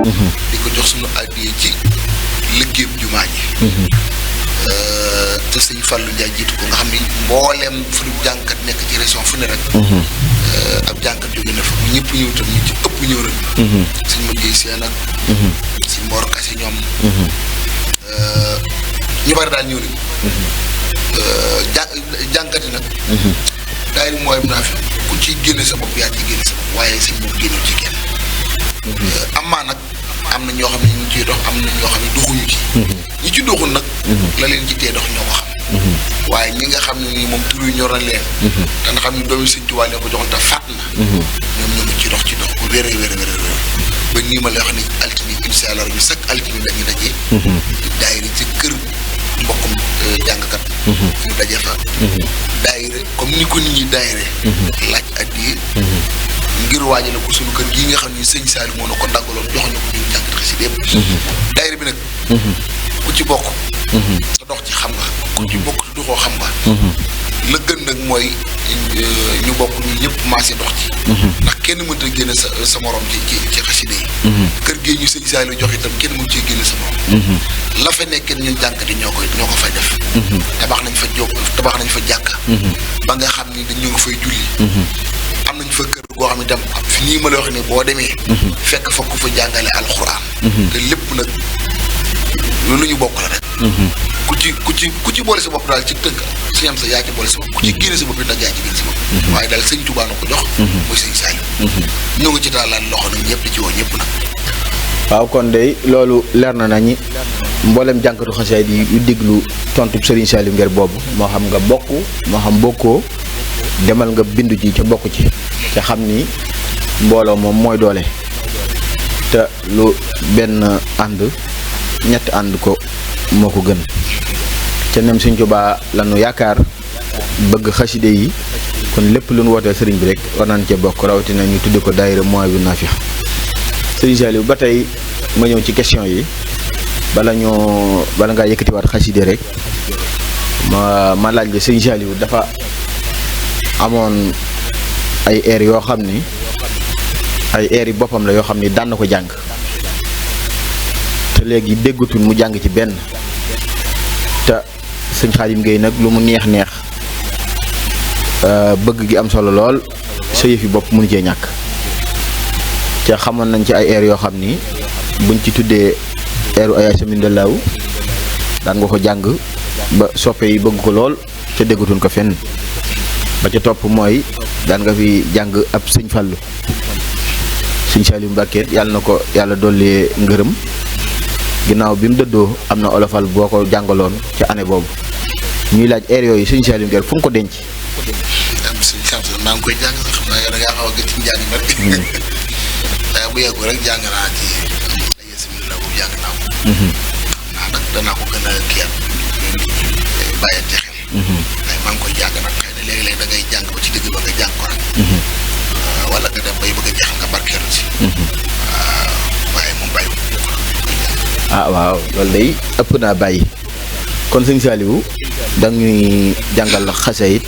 di ko jox suñu addiya ci liggéeyub jumaa ji te sëñ Fallou Ndiaye jiitu ko nga xam ni mbooleem fu jànkat nekk ci région fu ne rek ab jànkat jóge na fa bu ñëpp ñëw tam ñu ci ëpp ñëw nañ sëñ ma jëy seen ak sëñ Mor Kase ñoom ñu bari daal ñëw nañ jànkat yi nag daayira mooy naa fi ku ci génne sa bopp yaa ci génne sa bopp waaye sëñ bopp génnoo ci kenn amaa nag am na ñoo xam ne ñu ngi ciy dox am na ñoo xam ne doxuñu ci ñi ci doxul nag la leen ci tee dox ñoo ko xam waaye ñi nga xam ne nii moom tur yu ñor na leen te nga xam ne doomi sëñ Tuubaa leen ko joxoon te faat na ñoom ñoo ngi ci dox bu wér ba nii ma lay wax ni altine incha allah bi chaque altine dañuy daje daayira ci kër mbokkum jàngkat ñu daje fa daayira comme ni ko nit ñi daayira laaj addiya ngir waajale ko suñu kër gii nga xam ne sëñ Saliou moo na ko daggaloon jox ñu ko ñu jàngat xasida yëpp daayira bi nag ku ci bokk te dox ci xam nga ku ci bokk te doxoo xam nga la gën nag mooy ñu bokk ñu ñëpp maase dox ci ndax kenn mënta génne sa morom ci xasida yi kër gii ñu sëñ Saliou jox itam kenn mënu cee génne sa morom la fa nekkee ñun jànkat yi ñoo ko fay def tabax nañ fa jàkka ba nga xam ni dañu nga fay julli am nañ fa kër goo xam ne dem fi nii ma la wax ne boo demee fekk fa ku fa jàngale alxuraan te lépp nag loolu ñu bokk la rek ku ci boole sa bopp daal ci tënk si am sa yaa ci boole sa bopp ku ci génne sa bopp nag yaa ci génne sa bopp waaye daal sëñ Tuubaa na ko jox mooy sëñ Saliou ñoo ngi ci daalaat loxo nag ñëpp di ci woo ñëpp nag waaw kon de loolu leer na nañi mboolem jànkatu xasaay di yu déglu tontu Serigne Saliou Nguer boobu moo xam nga bokk moo xam bokkoo demal nga bindu ji ca bokk ci te xam ni mbooloo moom mooy doole te lu benn ànd ñett ànd ko moo ko gën te nem Sëñ Tuubaa lanu yaakaar bëgg xaside yi kon lépp lu nu wootee sëriñ bi rek war nañ cee bokk rawatina ñu tudde ko daayira Mawahibou Nafih Serigne Saliou ba tey ma ñëw ci question yi bala ngaa yëkkatiwaat xaside rek ma laaj la Serigne Saliou dafa amoon ay air yoo xam ni ay air yi boppam la yoo xam ni daan na ko jàng te léegi déggatul mu jàng ci benn te sëñ Xaadim Gueye nag lu mu neex bëgg gi am solo lool sa yëf yi bopp mënu cee ñàkk te xamoon nañ ci ay air yoo xam ni buñ ci tuddee airu ay sa mindalaaw daan nga ko jàng ba soppe yi bëgg ko lool te déggatul ko fenn ba ca topp mooy daan nga fi jàng ab sëñ Fallou sëñ Saliou Mbacké yàlla na ko yàlla dolli ngërëm ginnaaw bi mu dëddoo am na olofal boo ko jàngaloon ca année boobu ñuy laaj air yooyu sëñ Saliou Nguer fu nga ko denc. am sëñ Samson maa ngi koy jàng sax xam naa da ngaa xaw a gëj ci njàng mi rek waaye bu yàggu rek jàng naa ci ay simila boobu jàng naa ko xam naa nag danaa ko gën a kiyat bàyyante xel waaye maa ngi koy jàng nag xëy na léegi-léegi da ngay jàng ba ci dëgg ba nga jàng ko rek wala nga dem bay bëgg a jeexal nga barkeelu si waaye moom bàyyi ah waaw loolu day ëpp naa bàyyi kon sëñ Saliou da ñuy jàngal xasayit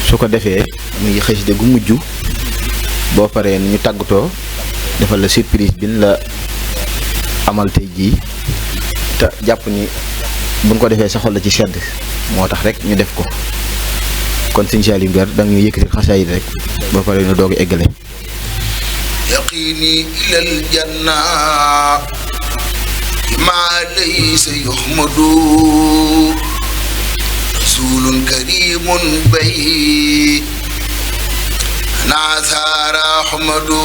su ko defee muy xasida gu mujj boo paree ñu tàggatoo defal la surprise bi la amal tey jii te jàpp ni buñ ko defee sa xol la ci sedd moo tax rek ñu def ko kon sëñ Saliou Nguer da ñuy yëkkati xasayit rek boo paree ñu doog a eggale. yaqini ilal janna ma laysa yuhmadu rasulun karimun bay naasara ahmadu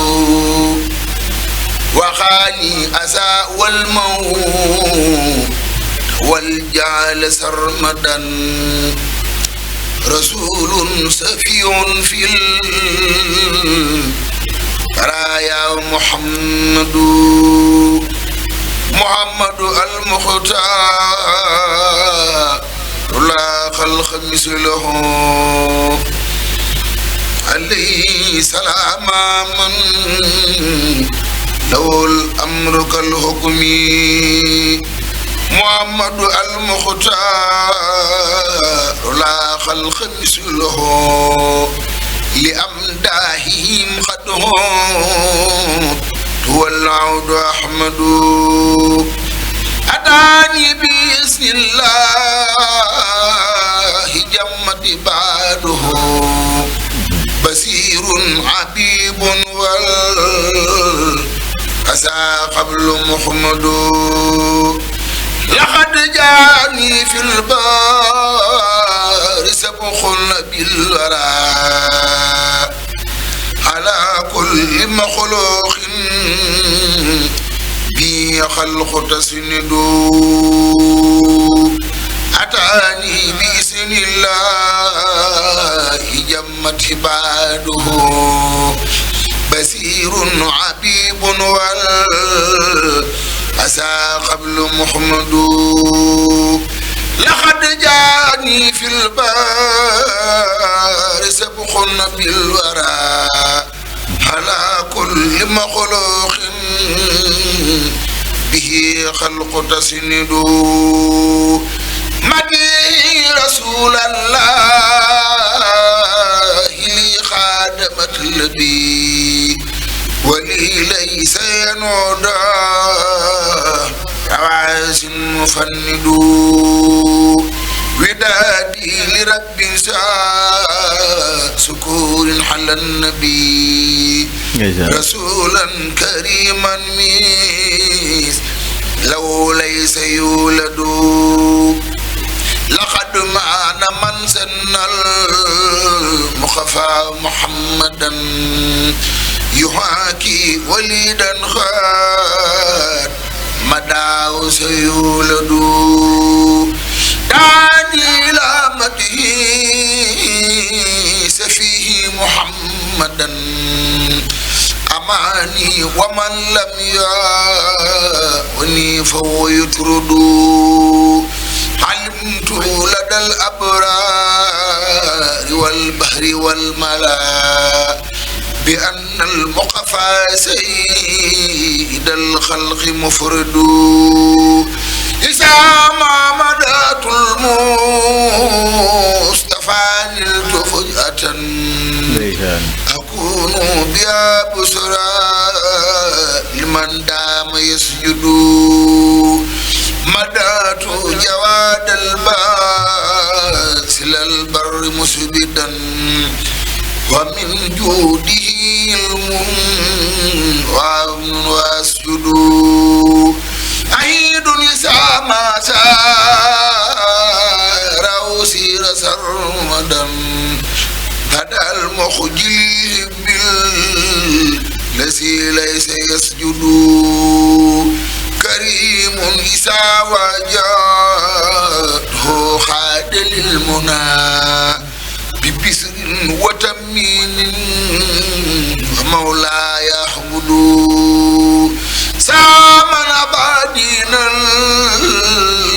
waxaani asa wal mawt wal jaal sarmadan rasulun safiyun fil baraya muhammadu al-Mukhtar la khalqa mislahu alayhi salama man lawul amru kal hukmi Muhammadu al-Mukhtar la khalqa mislahu li amdahim khadhu هو العود أحمد أتاني بإذن الله جمت بعده بصير عبيب والأسى قبل محمد لقد جاني في البار سبخ بالورى على كل مخلوق بي خلق تسند أتاني بإذن الله جمت عباده بصير عبيب والأسى قبل محمد لقد جاني في البار سبخ بالورى على كل مخلوق به خلق تسند مدي رسول الله لي خادمت لبي ولي ليس ينودى رواس مفند ودادي لرب سكور حل النبي رسولا كريما ميس لو ليس يولد لقد مان من سن المخفى محمدا يحاكي وليدا خاد مداه سيولد داني لامته سفيه محمدا أماني ومن لم يأوني فهو يطرد علمت لدى الأبرار والبحر والملا بأن المقفى سيد الخلق مفرد إذا ما مدات المصطفى نلت فجأة أكون بها بسرى لمن دام يسجد مدات جواد الباسل البر مسبدا ومن جوده علم واسجد عيد نساء ما سار وسير سرمدا هدى المخجل بالذي ليس يسجد كريم إسا وجاته خاد للمنى ببسر وتمين ومولاي يحمد سامن أبادين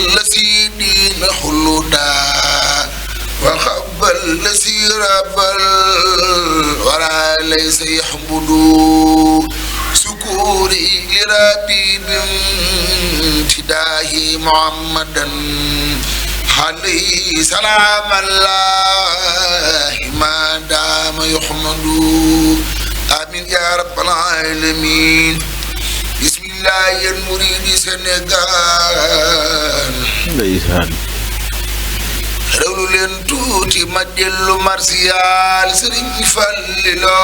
الذي دين خلدا وخب الذي رب الورى ليس يحمد سكوري لربي بامتداه محمدا عليه سلام الله ما دام يحمد آمين يا رب العالمين بسم الله المريد سنغال ndeysaan rewlu leen tuuti ma dellu marsiyaal Sëriñ Fallilu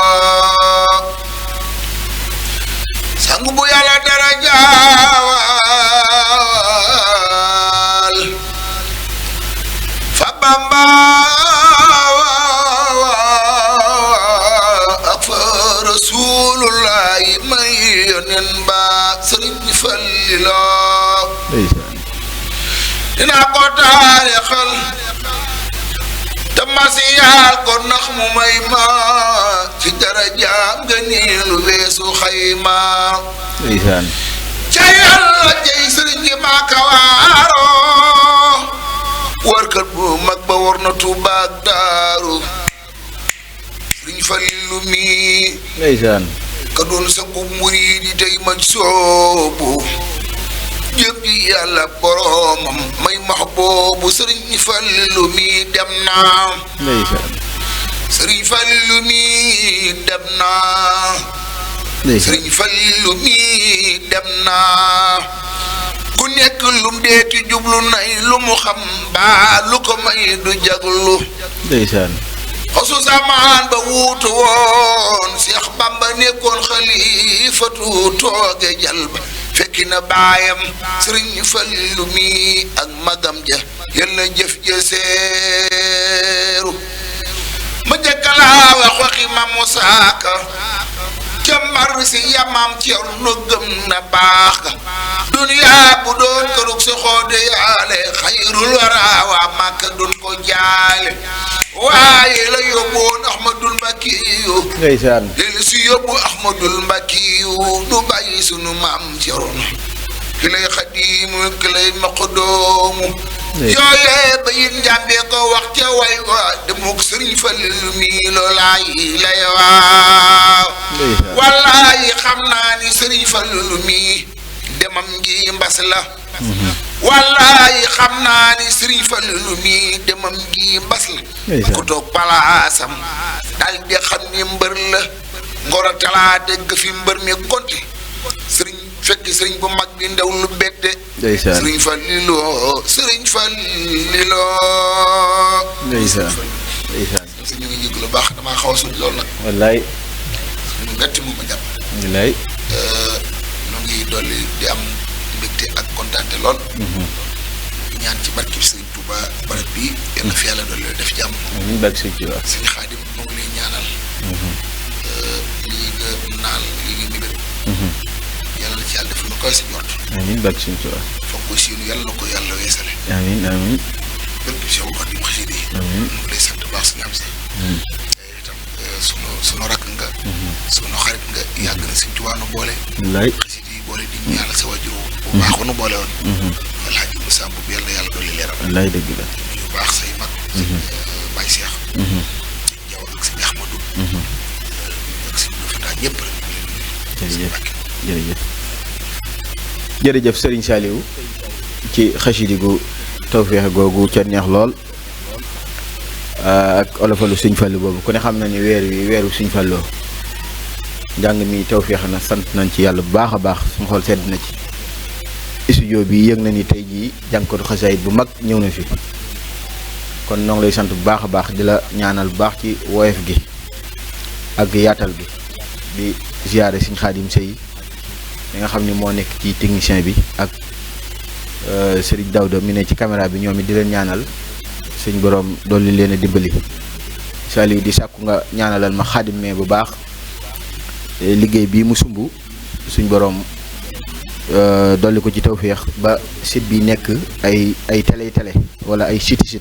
sangu bu Yàlla dara jaawal fa Bamba ak fa Rasulullahi may yonen ba Sëriñ Fallilu dinaa ko taarixal te masiyaal ko ndax mu may ma ci darajaam nga niilu weesu xayma ca Yàlla jey sëriñ gi maaka waaro warkat bu mag ba war na Tuuba ak Daaru Sëriñ Fallilu mi ka doon sangu murid yi tey ma soobu jëm ji Yàlla boroomam may max boobu Sëriñ Fallilu mi dem na Sëriñ Fallilu mi dem na sëriñ Fallu mi dem na ku nekk lum deeti jublu nay lu mu xam baa lu ko may du jaglu ndeysaan xosu zamaan ba wuutu woon Seex Bamba nekkoon xalifatu tooge jalba fekki na baayam sëriñ Fallu mi ak magam ja yàlla jëf ja seeru ma jëkkalaa wax waxi ma musaaka jàmbar si yamam Cerno gëm na baax ga duniyaa bu doon kërug si xoode yaale xayrul wara waa Màkka dun ko jaale waaye la yóbboon Ahmadul Mbakiyu ndeysaan léegi si yóbbu Ahmadul Mbakiyu du bàyyi sunu maam Cerno ki lay xadiimu ki lay maqdoomu yooyee ba yin njàmbee ko wax ca way wa demuk sëriñ Fallu mi loolaayi lay waaw wallaahi xam naa ni sëriñ Fallu mi demam ngi mbas la wallaahi xam naa ni sëriñ Fallu mi demam ngi mbas la ku toog palaasam dal di xam ni mbër la ngoro talaa dégg fi mbër mi konte sëriñ fekk sëriñ bu mag bi ndaw lu bette sëriñ Fallilu sëriñ Fallilu ndeysaan ñu ngi jégg lu baax damaa xaw a sut lool nag wallaay ñu metti mu ma jàpp wallaay ñu ngi dolli di am mbégte ak kontaante lool ñaan ci barke bi sëriñ Touba barab bi yal na fi yàlla dolli def jàmm amiin barke sëriñ Touba sëriñ Xaadim moo ngi lay ñaanal lii nga naal lii nga mébét yàlla na ci yàlla def lu koy si jort amiin barke sëriñ Touba foog ko siinu yàlla na ko yàlla weesale amiin amiin barke Seexul Xaadim xasida yi amiin ñu ngi lay sant baax si nga am si itam sunu rakk nga sunu xarit nga yàgg na sëriñ Touba nu boole wallaay xasida yi boole di ñu yàlla sa wajur bu baax nu boole woon Alaaji Musaa Mbuub yàlla yàlla dolli leeral wallaay dëgg la yu baax say mag Baye Cheikh sëñ Jaw ak sëñ Ahmadou ak sëñ Abdou Fatah ñëpp rek jërëjëf jërëjëf jërëjëf sëriñ Saliou ci xasidi gu tawféex googu ca neex lool ak olofalu sëñ Fallu boobu ku ne xam na ni weeru sëñ Falloo njàng mi tawféex na sant nañ ci yàlla bu baax a baax suñu xool sedd na ci studio bi yëg na ni tey jii jànkatu xasaayit bu mag ñëw na fi kon noo ngi lay sant bu baax a baax di la ñaanal bu baax ci woyof gi ak yaatal gi di ziyaare sëñ Xaadim Sey mi nga xam ni moo nekk ci technicien bi ak Serigne Daouda mi ne ci caméra bi ñoom it di leen ñaanal suñ borom dolli leen a dimbali Saliou di sàkku nga ñaanalal ma Xaadim mais bu baax liggéey bii mu sumb suñ borom dolli ko ci tawféex ba site bi nekk ay télé wala ay site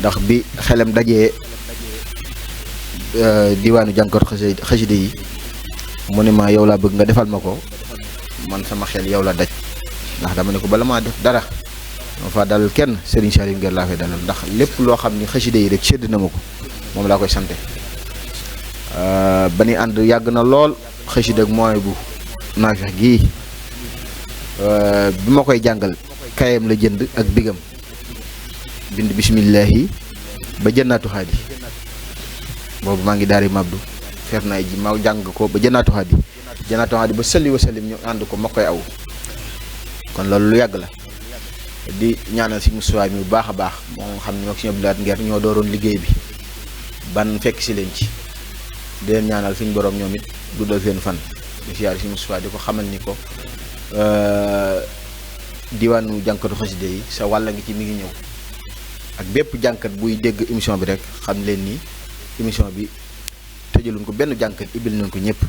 ndax bi xelam dajee diwaanu jànkor xaside yi mu ne ma yow laa bëgg nga defal ma ko man sama xel yow la daj ndax dama ne ko bala maa def dara ma fa dalal kenn Serigne Saliou Nguer laa fay dalal ndax lépp loo xam ni xaside yi rek sédd na ma ko moom laa koy sante ba ni ànd yàgg na lool xaside ak mooy bu naafex gii bi ma koy jàngal kayam la jënd ak bigam bind bismillahi ba jënnaatu xaadi boobu maa ngi daari mabdu fer naay ji ma jàng ko ba jënnaatu xaadi ba sëlli wa sëllim ñu ànd ko ma koy aw kon loolu lu yàgg la di ñaanal si musuwaay mi bu baax a baax moom xam ne moom si Abdou Lahad Nguer ñoo dooroon liggéey bi ban fekk si leen ci di leen ñaanal suñu borom ñoom it guddal seen fan di siyaar si musuwaay di ko xamal ni ko diwaanu jànkatu xaside yi sa wàlla ngi ci mi ngi ñëw ak bépp jànkat buy dégg émission bi rek xam leen ni émission bi tëjaluñ ko benn jànkat ibil nañ ko ñëpp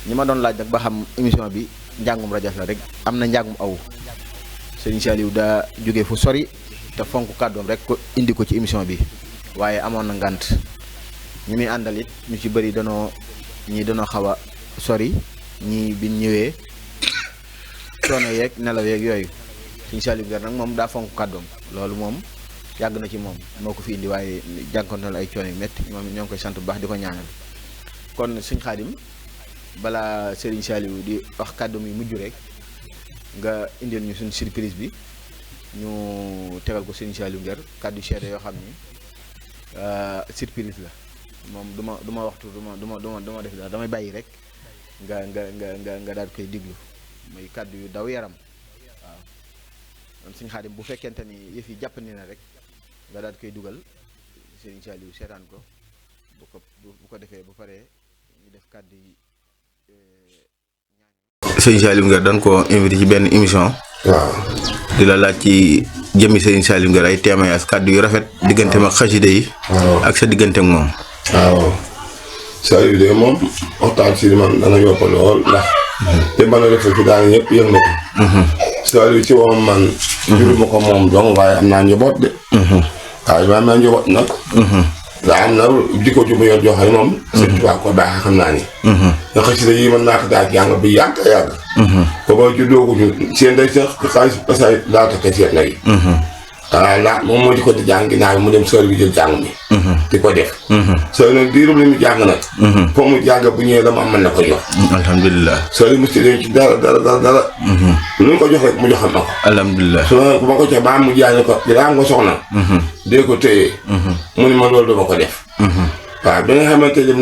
ñi ma doon laaj nag ba xam émission bi njàngum rajas la rek am na njàngum aw Serigne Saliou daa jóge fu sori te fonk kàddoom rek ko indi ko ci émission bi waaye amoon na ngànt ñi muy àndal it ñu ci bëri danoo xaw a sori ñii bi ñëwee coono yeeg nelaw yeeg yooyu Serigne Saliou Nguer nag moom daa fonk kàddoom loolu moom yàgg na ci moom moo ko fi indi waaye jànkonteel ay coono yu métti moom ñoo ngi koy sant bu baax di ko ñaanal kon Serigne Khadim balaa Serigne Saliou di wax kàddu mi mujj rek nga indil ñu suñu surprise bi ñu tegal ko Serigne Saliou Nguer kàddu seede yoo xam ni surprise la moom du ma waxtu du ma def daal damay bàyyi rek nga daal koy diglu muy kàddu yu daw yaram waaw kon Sëñ Xaadim bu fekkente ni yëf yi jàpp ni na rek nga daal koy dugal Serigne Saliou seetaan ko bu ko defee bu paree ñu def kàddu yi Serigne Saliou Nguer dañ ko invité ci benn émission. waaw di la laaj ci jëmmi Serigne Saliou Nguer ay témoignages kàddu yu rafet diggante ak xasida yi. ak sa diggante ak moom. waaw Saliou de moom waxtaan si man dana yokk lool ndax. te mën a defal ci daal ñëpp yëg na ko. Saliou ci moom man. juruma ko moom dong waaye am naa njaboot de. waaw maa am naa njaboot nag. daa am na jikko ju mu yor joxe moom. surtout waa ko baaxee xam naa ni. nga xasida yi mën naa ko daa jàng bi yàgg a yàgg. booba juddooguñu seen day sax xaalis pasaay daa takkee seen lay. waaw ndax moom moo di ko di jàng ginnaaw mu dem Saliou bi jël jàng mi. di ko def. Saliou nag diirum li mu jàng nag. foo mu jàng bu ñëwee dama am mën na ko jox. alhamdulilah. Saliou mu ci dem ci dara. lu ñu ko jox rek mu joxal ma ko. alhamdulilah. su ma ko jox ba mu jaay ko dinaa nga soxna. dee ko téye. mu ne ma loolu dama ko def. waaw bi nga xamante ne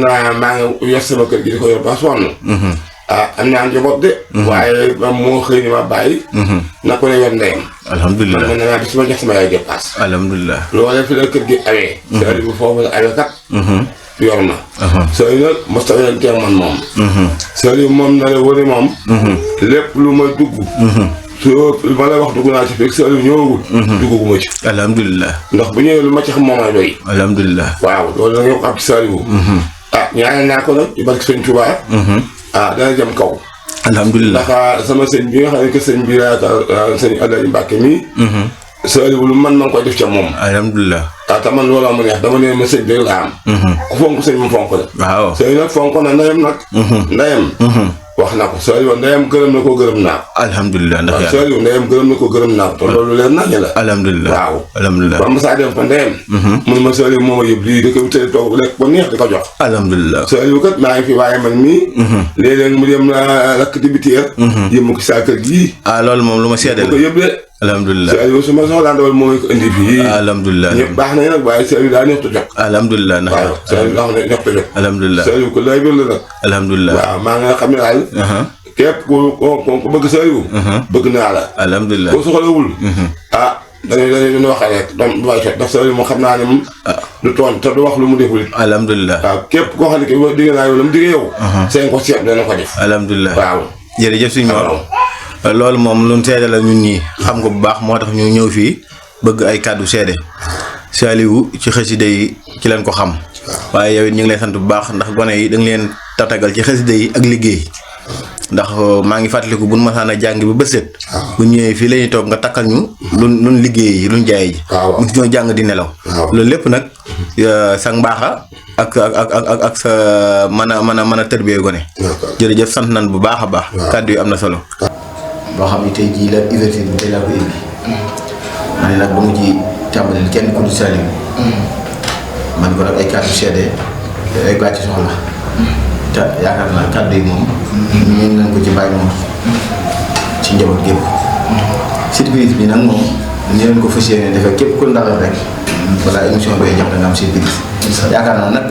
maa ngi yor sama kër gi di ko yor ba sonn. am naa njaboot de. waaye moo xëy ni ma bàyyi. na ko ne yor ndeyam. alhamdulilah man naa bis ma jox sama yaay dépasse. alhamdulilah. loolee fi la kër gi awee. Saliou foofu la awee kat. yor na. Saliou nag mos a werantee man moom. Saliou moom na la wëri moom. lépp lu ma dugg. soo ma lay wax dugg naa ci fekk Saliou ñëwagul. dugguma ci. alhamdulilah. ndax bu ñëwee lu ma ci xam moom ay doy. alhamdulilah. waaw loolu la nga xam ci Saliou. ñaanal naa ko nag ci barke Sëñ Tuubaa. dana jëm kaw. alhamdulilah. ndax sama sëñ bi nga xam ne que sëñ bi yaakaar sëñ Alaaji Mbàkke mii. Saliou lu man ma ngi koy def ca moom. alhamdulilah. te man looloo ma neex dama ne ma sëñ bi la am. ku fonk sëñ ma fonk la. waaw Saliou nag fonk na ndeyam nag. ndeyam. wax na ko Saliou ndeyam gërëm na ko gërëm naa ko. alhamdulilah ndax yàlla Saliou ndeyam gërëm na ko gërëm naa ko te loolu leer nañu la. alhamdulilah. waaw alhamdulilah. ba Moussa dem fa ndeyam. mun ma Saliou moo ma yëb lii da koy tëdd toog lekk ba neex di ko jox. alhamdulilah. Saliou kat maa ngi fi waaye man mii. léeg-léeg mu dem rakk di bitière. yëpp ko saa kër gii. loolu moom lu ma seedeel. ko yëb de. alhamdulilah. Saliou su ma soxlaa ndawal moo ko indi fii. alhamdulilah. ñëpp baax nañ nag waaye Saliou daa neex a jot. alhamdulilah ndax waaw Saliou daa neex a jot. alhamdulilah. Saliou ko lay bir la nag. alhamdulilah. waaw maa nga xam ne daal. képp ku bëgg Saliou. bëgg naa la. alhamdulilah. koo soxlawul. dañuy waxee rek du may fekk ndax Saliou moom xam naa ne moom. du tooñ te du wax lu mu deful it. alhamdulilah. waaw képp koo xam ne que digg naa yow la mu diggee yow. seen ko seet dana ko def. alhamdulilah. waaw. jërëjëf suñu Mor. loolu moom lu seede la ñun ñii xam nga bu baax moo tax ñu ñëw fii bëgg ay kàddu seede Saliou ci xasida yi ci leen ko xam. waaye yow it ñu ngi lay sant bu baax ndax gone yi da nga leen tatagal ci xasida yi ak liggéey ndax maa ngi fàttaliku bu nu masaan a jàng bi ba set. bu ñëwee fii la ñuy toog nga takkal ñu. luñ liggéey yi luñ jaay ji. waaw mu ñoo jàng di nelaw. loolu lépp nag sa mbaaxa ak sa mën a tërbiyee gone. jërëjëf sant nañ bu baax a baax. kàddu yi am na solo. boo xam ne tey jii la ouverture bi tey laa ko indi. ma ne nag ba mu ci tàmbalil kenn ku dul Saliou. man ko nag ay kàddu seede ay bàcc soxla. te yaakaar naa kàddu yi moom. ñu ngi leen ko ci bàyyi moom. ci njaboot gépp. surprise bi nag moom ñu leen ko fas yéene defee képp ku ndalal rek. balaa émission bi jox da nga am surprise. yaakaar naa nag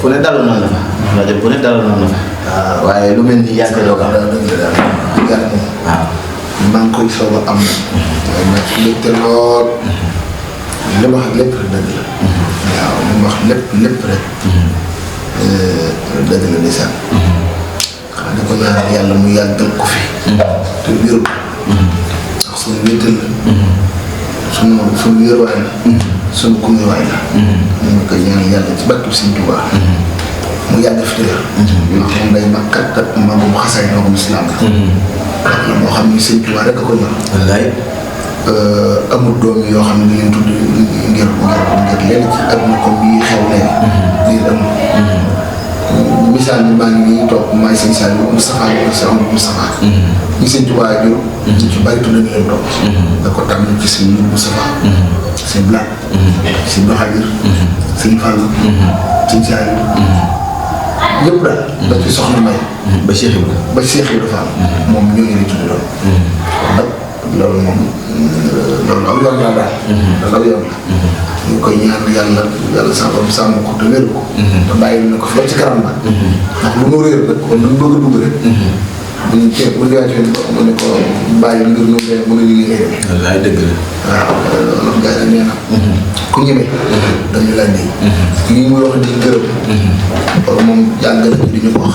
fu ne daloon na la fa. rajo bu ne daloon na la fa. waaye lu mel ni yàgg doo ko am. waaw maa ngi koy soog a am na. waaye nag lépp lool. li ma wax lépp rek dëgg la. waaw li ma wax lépp rek. dëgg la ndeysaan. xanaa di ko ñaanal yàlla mu yàggal ko fi. te wér ko. ndax suñu wéetal la. suñu wéeruwaay la. suñu gungewaay la. ñu ngi koy ñaanal yàlla ci barke Sëñ Tuubaa. mu yàgg fi tëjee. yoo xam ne day mag kat ak magum xasaay magum islam la. la moo xam ne Sëñ Tuubaa rek a ko ñor. wallaay. amul doom yoo xam ne da leen tudd ngir lenn ci àdduna comme yi xew léegi. lii amul. misaal bi maa ngi nii toog maay Sëñ Saliou Moustapha yi ak Sëñ Moustapha. ñi Sëñ Tuubaa jur. ñu ci bari tudd nañu leen toog. da ko tàmbali ci Sëñ Moustapha. Sëñ Blaat. Sëñ Doxadir. Sëñ Fall. Sëñ Saliou. ñëpp daal. ba ci soxna May. ba Cheikh Ibrahima. ba Cheikh Ibrahima Fall. moom ñooñu la tudd loolu. kon nag loolu moom loolu aw yoon la daal. loolu aw yoon la. ñu koy ñaan yàlla sàmm ko te wér ko. te bàyyi na ko fi ci kanam nag. ndax lu mu réer nag kon lu mu bëgg a dugg rek. bu ñu cee bu ñu wàccee mu ne ko bàyyi mbir mi mën a liggéey. wallaay dëgg la. waaw loolu gars yi nee na. ku ñeme. dañu la nii. lii muy wax di gërëm. loolu moom yàgg na ci di ñu ko wax.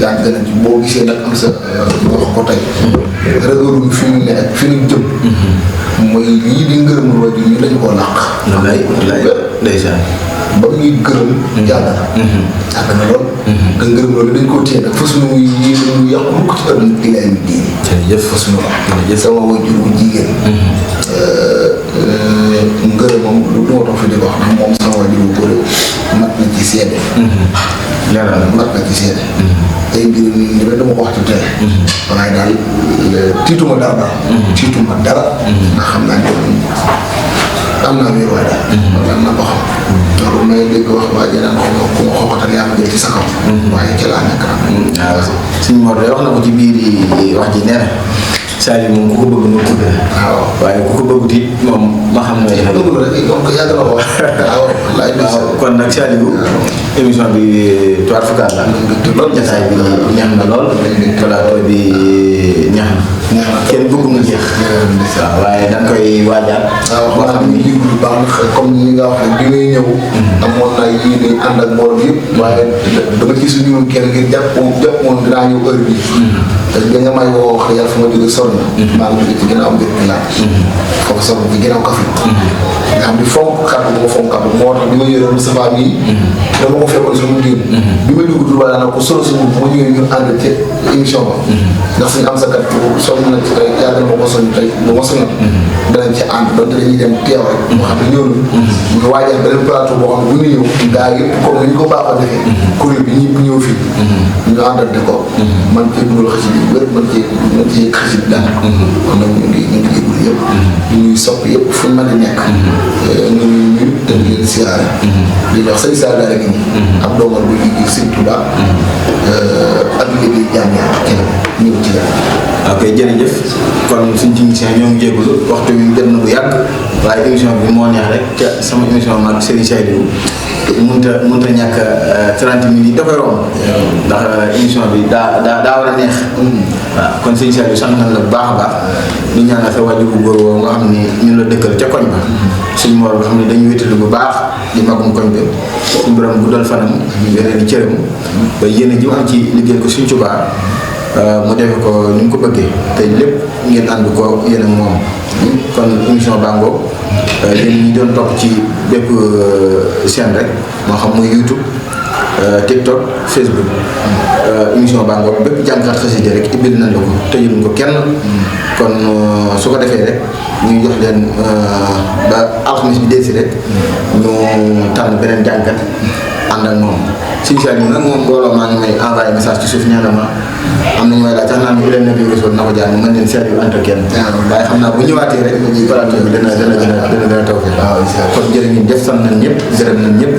yàgg na ci boo gisee nag am sa wax ko tey. rëgëruñ fi ñu ne ak fi ñu jëm. mooy lii di ngërëmul waajur ñu dañu koo làq. wallaay ndeysaan. ba muy gërëm. yàgg na. yàgg na lool. te ngërëm loolu dañ koo téye nag fas ñu yàqu mukk ci ëllëg di leen di. jërëjëf fas ñu wax. sama waajur bu jigéen. ngërëm moom lu ma toog fi di ko wax ndax moom sama waajur bu góor mat na ci seede. mat na ci seede. ay mbir mi dama ko wax ci télé. waaye daal tiituma dara daal. tiituma dara. ndax xam naa ne am naa wér waaye daal. loolu am naa ko xam. loolu may dégg wax waa jeneen ku ma xooxatal yaa ma jël ci sa kaw. waaye ci laa nekk nag. waaw suñu Mor de wax na ko ci biir wax ji nee na Saliou moom ku ko bëgg nga bëgg. waaw waaye ku ko bëggut it moom ma xam ne. dëgg la rek donc yàgg na ko wax. waaw kon nag Saliou émission bi tuwaat fukaat la. loolu jotaay bi neex na lool. plateau bi neex na. kenn bëgg mu jeex. waaw waaye da nga koy waajaat. waaw xam ni lii bu baax comme ni nga wax rek bi ngay ñëw. amoon naa yéene ànd ak mbooloo yëpp. waaye dama ci suñu woon kenn ngir jàpp moom dinaa ñëw heure bii. te da nga may woo wax yàlla fu ma jógee sori na. maa ngi jógee ci ginnaaw mbir mi laa. foofu sax ci ginnaaw kafin. nga xam ni fonk kàddu bu ma fonk kàddu moo tax bi ma yore Moustapha mii. dama ko fekkoon suñu diir. bi ma dugg Touba daanaka ko solo suñu bu ma ñëwee ñu ànd ci émission ba. ndax suñu am sa kat sonn na ci tey yàgg na ma ko sonn tey bu ma sonal. danañ ci ànd donte dañuy dem teew rek. moo xam ne ñëw na. ñu waajal beneen plateau boo xam ne bu ñu ñëw. gaa yëpp comme ni ñu ko baaxoo defee. kuréel bi ñëpp ñëw fii. ñu àndante ko. man cee dugal xasi bi wér man cee xasi bi daal. kon nag ñu ngi yëgul yëpp. ñu ngi sopp yëpp fu ñu mën a nekk. ñu ngi te di leen siyaare. di wax say saa daara gi nii. ab doomal bu liggéey Sëñ Tuubaa. ak liggéey jaam yaa kenn ñëw ci la. ok jërëjëf kon suñ technicien ñoo ngi jégalu waxtu wi jot na bu yàgg waaye émission bi moo neex rek ca sama émission maag Serigne Saliou mënut a ñàkk 30 minutes yi da koy romb ndax émission bi daa war a neex. waaw kon Serigne Saliou sant nañ la bu baax a baax di ñaanal sa wàjju bu góor woo nga xam ni ñun la dëkkal ca koñ ba suñu Mor nga xam ne dañu wétalu bu baax di magum koñ bi suñu borom guddal fanam yeneen i cëram ba yéen ji am ci liggéey ko suñ Tuubaa mu defe ko ni mu ko bëggee te lépp ngeen ànd ko yéen ak moom kon émission bàngoo yéen ñi doon topp ci bépp chaîne rek moo xam muy YouTube TikTok Facebook émission bàngoo bépp jàngkat xasida rek ibbil nañ la ko tëjuñ ko kenn kon su ko defee rek ñu jox leen ba alxamis bi delsi rek ñu tànn beneen jàngkat ànd ak moom Serigne Saliou nag moom mbooloo maa ngi may envoyé message ci suuf ñaana ma am nañu may laaj tax naa ne bu leen nabi rasul na ko jaar mën leen Saliou anta kenn waaye xam naa bu ñëwaatee rek plateau bi dana gën a taw fi kon jërë ngeen jëf sant nañ ñëpp gërëm nañ ñëpp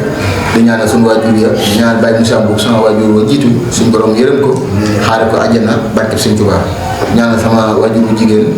di ñaanal suñu waajur ya di ñaanal Baye Moussa Mbouk sama waajur wa jiitu suñu borom yërëm ko xaare ko àjjana barkeb Sëñ Tuubaa ñaanal sama waajur bu jigéen